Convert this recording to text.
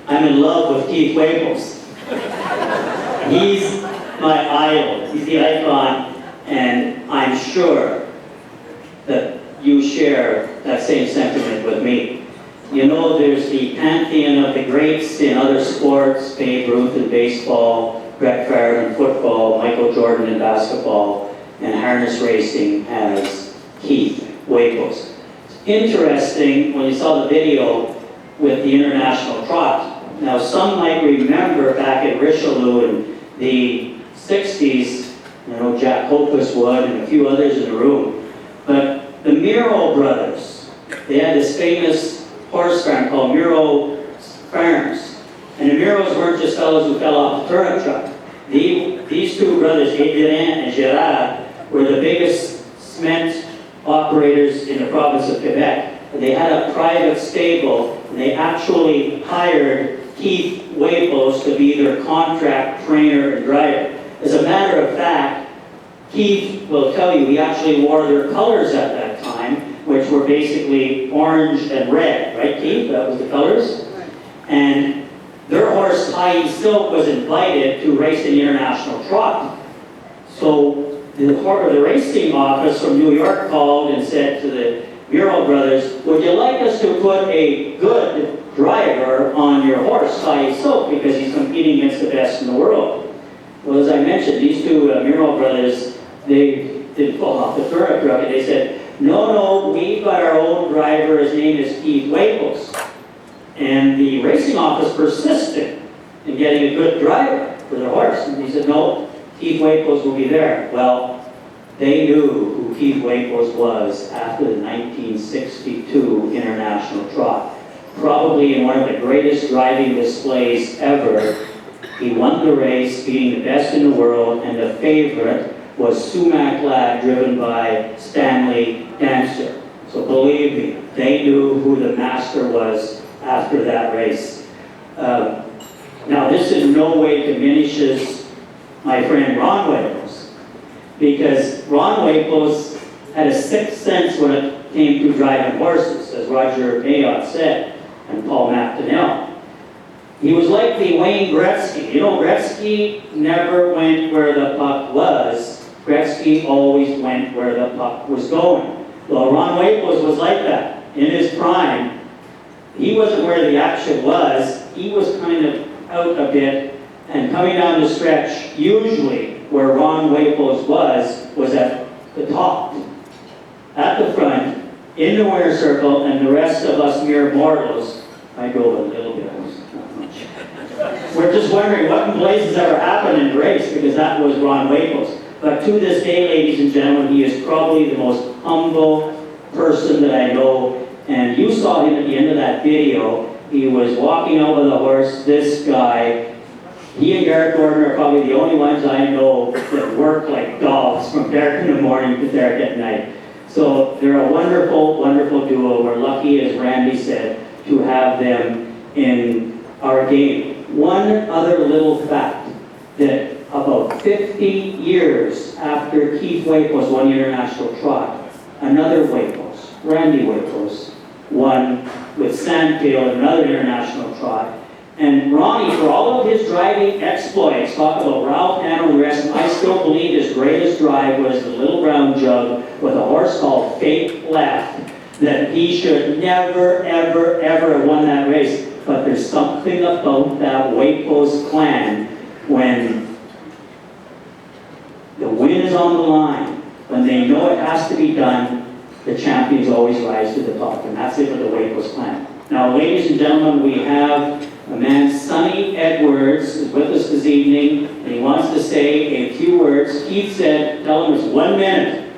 I'm in love with Keith Waples. He's my idol. He's the icon, and I'm sure that you share that same sentiment with me. You know, there's the pantheon of the greats in other sports, Babe Ruth in baseball, Brett Favre in football, Michael Jordan in basketball, and harness racing has Keith Waples. It's interesting when you saw the video with the international trot. Now, some might remember back at Richelieu in the 60s, you know, Jack Hopus would and a few others in the room, but the Miro brothers, they had this famous horse farm called Miro Farms. And the Miros weren't just fellows who fell off the turnip truck. These two brothers, Adrien and Gerard, were the biggest cement operators in the province of Quebec. They had a private stable, and they actually hired Keith Waples to be their contract trainer and driver. As a matter of fact, Keith will tell you he actually wore their colors at that time, which were basically orange and red, right, Keith? That was the colors. And their horse, High Silk, was invited to race in the international trot. So the racing office from New York called and said to the Miro brothers, would you like us to put a good driver on your horse, High Silk, because he's competing against the best in the world? Well, as I mentioned, these two Miro brothers, they didn't fall off the turnip truck, and they said, no, we've got our own driver, his name is Keith Waples. And the racing office persisted in getting a good driver for their horse. And he said, no, Keith Waples will be there. Well, they knew who Keith Waples was after the 1962 International Trot. Probably in one of the greatest driving displays ever. He won the race, being the best in the world, and the favorite was Sumac Lad, driven by Stanley Dancer. So believe me, they knew who the master was after that race. Now, this in no way diminishes my friend Ron Waples, because Ron Waples had a sixth sense when it came to driving horses, as Roger Mayotte said, and Paul McDonnell. He was like the Wayne Gretzky. You know, Gretzky never went where the puck was. Gretzky always went where the puck was going. Well, Ron Waples was like that. In his prime, he wasn't where the action was. He was kind of out a bit, and coming down the stretch, usually where Ron Waples was at the top, at the front, in the winner's circle, and the rest of us mere mortals, I drove a little bit, not much. We're just wondering what in blazes ever happened in the race, because that was Ron Waples. But to this day, ladies and gentlemen, he is probably the most humble person that I know. And you saw him at the end of that video. He was walking out with a horse. This guy, he and Garrett Gordon are probably the only ones I know that work like dogs from dark in the morning to dark at night. So they're a wonderful, wonderful duo. We're lucky, as Randy said, to have them in our game. One other little fact, that about 50 years after Keith Waples won the International Trot, another Waples, Randy Waples, won with Sandfield another International Trot. And Ronnie, for all of his driving exploits, talk about Ralph Hannah and the rest, I still believe his greatest drive was the Little Brown Jug with a horse called Fake Left, that he should never, ever, ever have won that race. But there's something about that Waples clan when the win is on the line, when they know it has to be done, the champions always rise to the top. And that's it for the Waples clan. Now, ladies and gentlemen, we have a man, Sonny Edwards, is with us this evening, and he wants to say a few words. Keith said, tell him it's 1 minute.